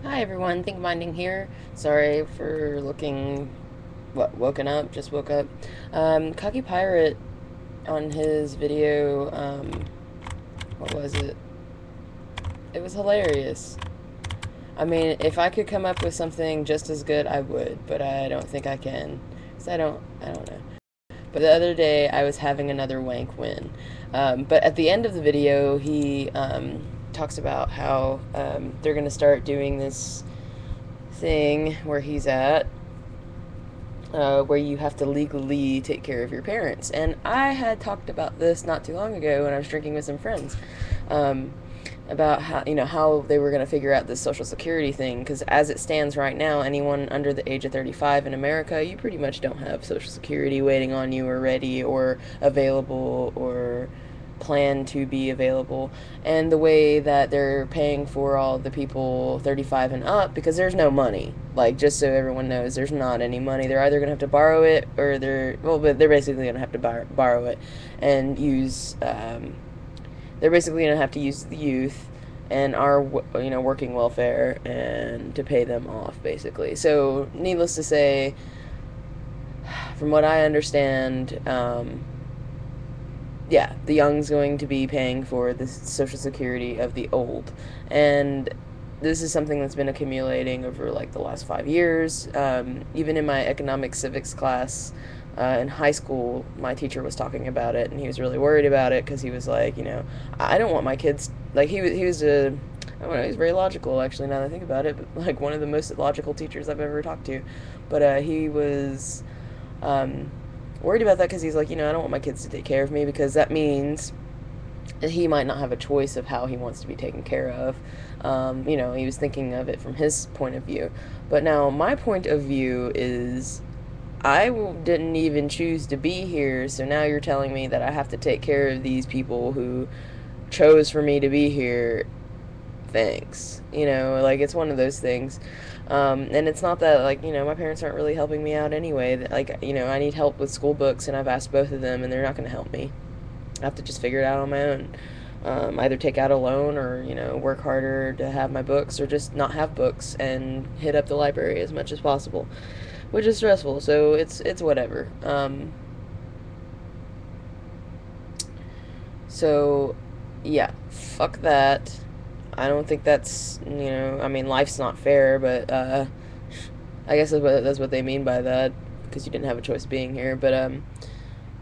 Hi everyone, ThinkMinding here. Sorry for looking, woken up, just woke up. Coquipirate on his video, what was it? It was hilarious. I mean, if I could come up with something just as good, I would, but I don't think I can. 'Cause I don't know. But the other day, I was having another wank win. But at the end of the video, he talks about how they're going to start doing this thing where he's at, where you have to legally take care of your parents. And I had talked about this not too long ago when I was drinking with some friends. Um, about how they were going to figure out this social security thing, because as it stands right now, anyone under the age of 35 in America, you pretty much don't have social security waiting on you or ready or available or plan to be available. And the way that they're paying for all the people 35 and up, because there's no money, like, just so everyone knows, there's not any money. They're either going to have to borrow it, or but they're basically going to have to borrow it and use they're basically going to have to use the youth and our working welfare and to pay them off, basically. So needless to say, from what I understand, yeah, the young's going to be paying for the social security of the old. And this is something that's been accumulating over like the last 5 years. Even in my economic civics class in high school, my teacher was talking about it, and he was really worried about it because he was like, I don't want my kids, like, he was a, I don't know, he's very logical, actually, now that I think about it, but like one of the most logical teachers I've ever talked to. But he was um, worried about that because he's like, I don't want my kids to take care of me, because that means he might not have a choice of how he wants to be taken care of. He was thinking of it from his point of view. But now, my point of view is I didn't even choose to be here, so now you're telling me that I have to take care of these people who chose for me to be here. Thanks. Like, it's one of those things. And it's not that, like, my parents aren't really helping me out anyway. Like, I need help with school books, and I've asked both of them, and they're not going to help me. I have to just figure it out on my own. Either take out a loan, or work harder to have my books, or just not have books and hit up the library as much as possible, which is stressful. So it's whatever. So yeah, fuck that. I don't think that's, I mean, life's not fair, but I guess that's what they mean by that, because you didn't have a choice being here. But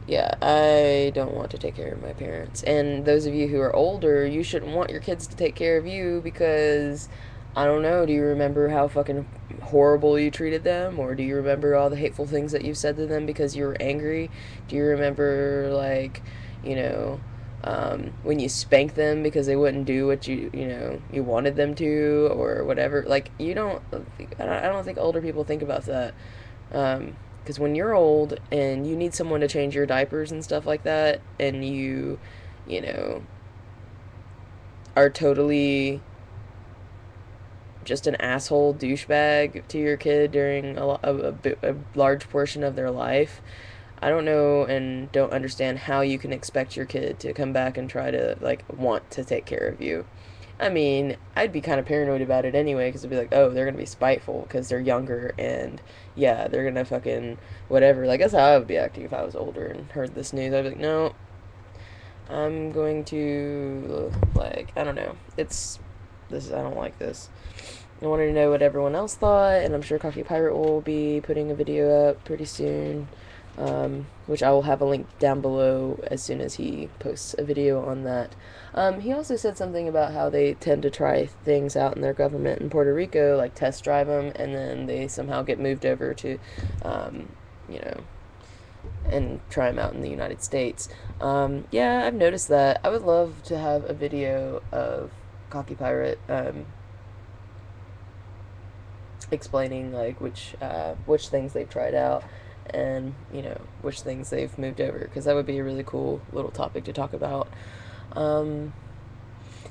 yeah, I don't want to take care of my parents. And those of you who are older, you shouldn't want your kids to take care of you, because, I don't know, do you remember how fucking horrible you treated them? Or do you remember all the hateful things that you've said to them because you were angry? Do you remember, like, you know, when you spanked them because they wouldn't do what you wanted them to, or whatever? Like, I don't think older people think about that. Because when you're old and you need someone to change your diapers and stuff like that, and you know, are totally just an asshole douchebag to your kid during a large portion of their life, I don't know and don't understand how you can expect your kid to come back and try to, like, want to take care of you. I mean, I'd be kind of paranoid about it anyway, because I'd be like, oh, they're gonna be spiteful because they're younger, and yeah, they're gonna fucking whatever. Like, that's how I would be acting if I was older and heard this news. I'd be like, no, I'm going to, like, I don't know. I don't like this. I wanted to know what everyone else thought, and I'm sure Coffee Pirate will be putting a video up pretty soon, which I will have a link down below as soon as he posts a video on that. He also said something about how they tend to try things out in their government in Puerto Rico, like test drive them, and then they somehow get moved over to, you know, and try them out in the United States. Yeah, I've noticed that. I would love to have a video of Cocky Pirate explaining, like, which things they've tried out, and which things they've moved over, because that would be a really cool little topic to talk about. Um,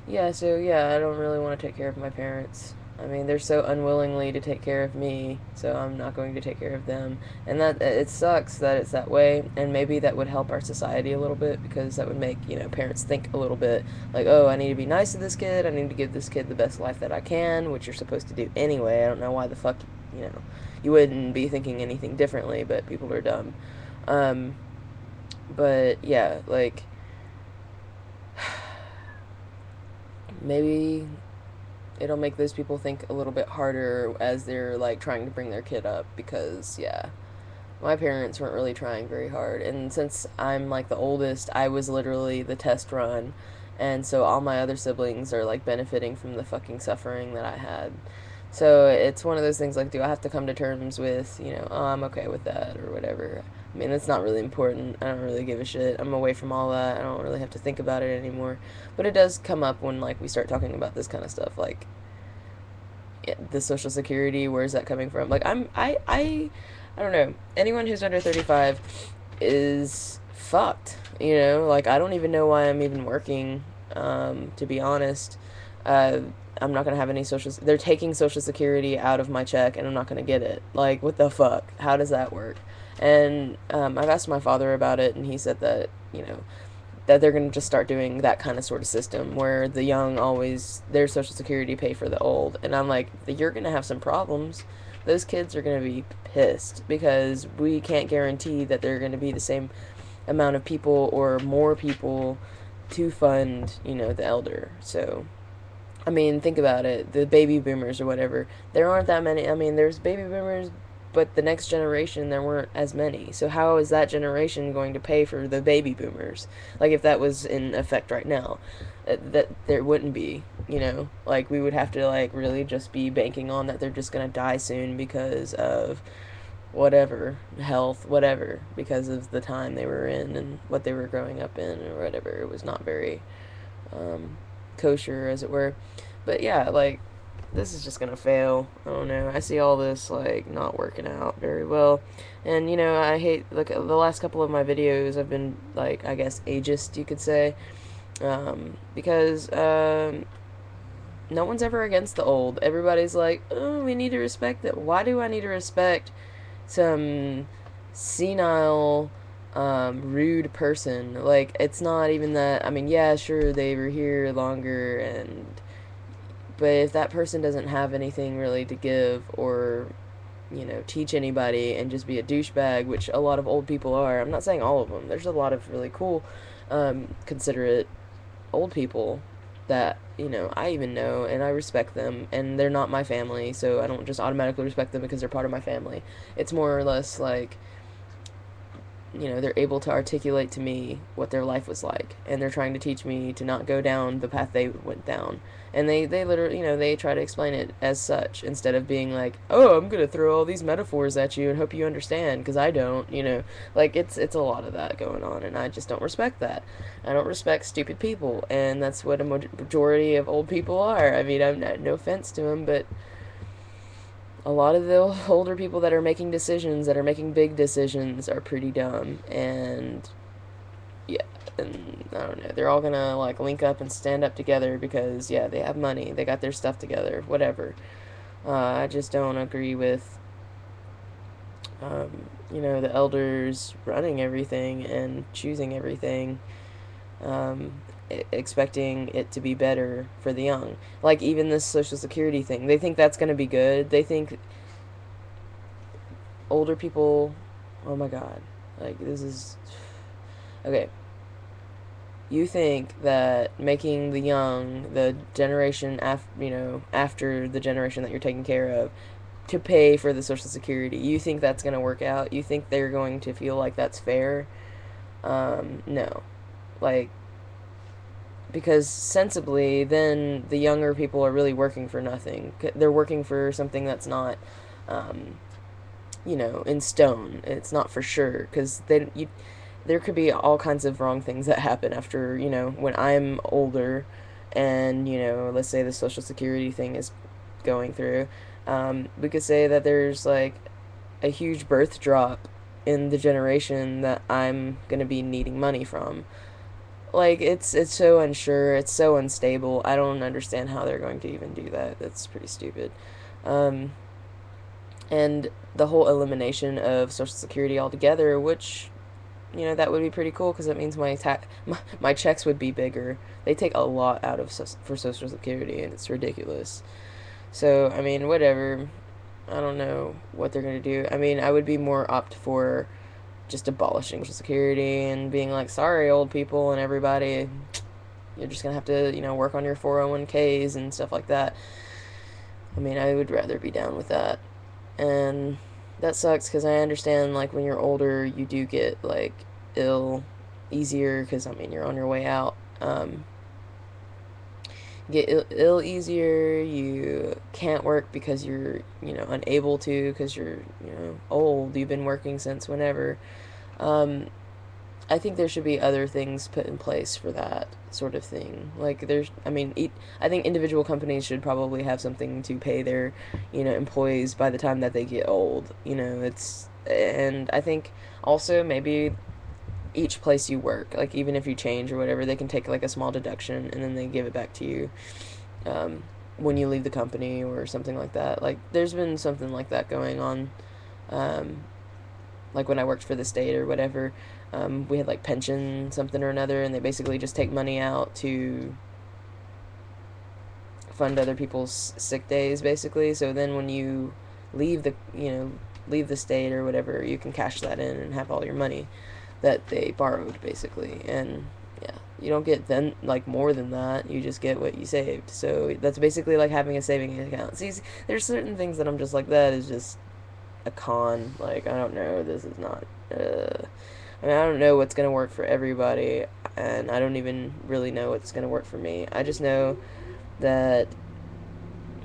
yeah, so yeah, I don't really want to take care of my parents. I mean, they're so unwillingly to take care of me, so I'm not going to take care of them. And that it sucks that it's that way, and maybe that would help our society a little bit because that would make, parents think a little bit like, "Oh, I need to be nice to this kid. I need to give this kid the best life that I can," which you're supposed to do anyway. I don't know why the fuck, you know, you wouldn't be thinking anything differently, but people are dumb. Um, but yeah, like maybe it'll make those people think a little bit harder as they're like trying to bring their kid up because yeah, my parents weren't really trying very hard, and since I'm like the oldest, I was literally the test run, and so all my other siblings are like benefiting from the fucking suffering that I had. So it's one of those things like, do I have to come to terms with, oh, I'm okay with that or whatever? I mean, it's not really important. I don't really give a shit. I'm away from all that. I don't really have to think about it anymore. But it does come up when like we start talking about this kind of stuff, like the Social Security. Where's that coming from? Like I don't know. Anyone who's under 35 is fucked. Like I don't even know why I'm even working. To be honest, uh, I'm not gonna have any social. They're taking Social Security out of my check, and I'm not gonna get it. Like what the fuck? How does that work? And I've asked my father about it, and he said that that they're going to just start doing that kind of sort of system where the young always their social security pay for the old. And I'm like, you're going to have some problems. Those kids are going to be pissed because we can't guarantee that they're going to be the same amount of people or more people to fund, the elder. So I mean, think about it. The baby boomers or whatever, there aren't that many. I mean, there's baby boomers, but the next generation, there weren't as many. So how is that generation going to pay for the baby boomers? Like, if that was in effect right now, that there wouldn't be, Like, we would have to, like, really just be banking on that they're just going to die soon because of whatever, health, whatever, because of the time they were in and what they were growing up in or whatever. It was not very kosher, as it were. But yeah, like, this is just gonna fail. I don't know. I see all this like not working out very well, and I hate like the last couple of my videos have been like, I guess, ageist, you could say, because no one's ever against the old. Everybody's like, oh, we need to respect it. Why do I need to respect some senile rude person? Like, it's not even that. I mean, yeah, sure, they were here longer, but if that person doesn't have anything really to give or teach anybody and just be a douchebag, which a lot of old people are. I'm not saying all of them. There's a lot of really cool, considerate old people that I even know, and I respect them, and they're not my family, so I don't just automatically respect them because they're part of my family. It's more or less like, they're able to articulate to me what their life was like, and they're trying to teach me to not go down the path they went down. And they literally, they try to explain it as such instead of being like, oh, I'm gonna throw all these metaphors at you and hope you understand, because I don't. Like, it's a lot of that going on, and I just don't respect that. I don't respect stupid people, and that's what a majority of old people are. I mean, I'm not, no offense to them, but a lot of the older people that are making decisions, that are making big decisions, are pretty dumb. And yeah, and I don't know, they're all gonna like link up and stand up together because yeah, they have money, they got their stuff together, whatever. I just don't agree with the elders running everything and choosing everything, um, expecting it to be better for the young. Like, even this Social Security thing, they think that's going to be good. They think older people, oh my god, like, this is okay. You think that making the young, the generation after the generation that you're taking care of, to pay for the Social Security, you think that's going to work out? You think they're going to feel like that's fair? No. Like, because sensibly, then the younger people are really working for nothing. They're working for something that's not, um, in stone. It's not for sure, because there could be all kinds of wrong things that happen after, when I'm older, and let's say the Social Security thing is going through. We could say that there's like a huge birth drop in the generation that I'm gonna be needing money from. Like it's so unsure, it's so unstable. I don't understand how they're going to even do that. That's pretty stupid. Um, and the whole elimination of Social Security altogether, which that would be pretty cool because it means my checks would be bigger. They take a lot out of for Social Security, and it's ridiculous. So I mean, whatever. I don't know what they're gonna do. I mean, I would be more opt for just abolishing Social Security and being like, sorry, old people and everybody, you're just gonna have to work on your 401ks and stuff like that. I mean, I would rather be down with that. And that sucks because I understand, like, when you're older, you do get, like, ill easier because, I mean, you're on your way out. Get ill easier, you can't work because you're, unable to because you're, old, you've been working since whenever. Um, I think there should be other things put in place for that sort of thing. Like I mean, I think individual companies should probably have something to pay their, employees by the time that they get old. And I think also maybe each place you work, like even if you change or whatever, they can take like a small deduction and then they give it back to you, um, when you leave the company or something like that. Like there's been something like that going on. Um, like when I worked for the state or whatever, we had like pension something or another, and they basically just take money out to fund other people's sick days, basically. So then when you leave leave the state or whatever, you can cash that in and have all your money that they borrowed, basically. And yeah, you don't get then like more than that. You just get what you saved. So that's basically like having a saving account. See, there's certain things that I'm just like, that is just a con. Like, I don't know. This is not. I mean, I don't know what's gonna work for everybody, and I don't even really know what's gonna work for me. I just know that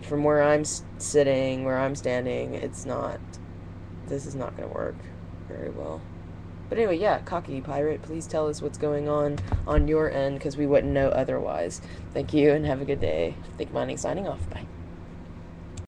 from where I'm sitting, where I'm standing, it's not. This is not gonna work very well. But anyway, yeah, Coquipirate, please tell us what's going on your end, because we wouldn't know otherwise. Thank you, and have a good day. ThinkMinding signing off. Bye.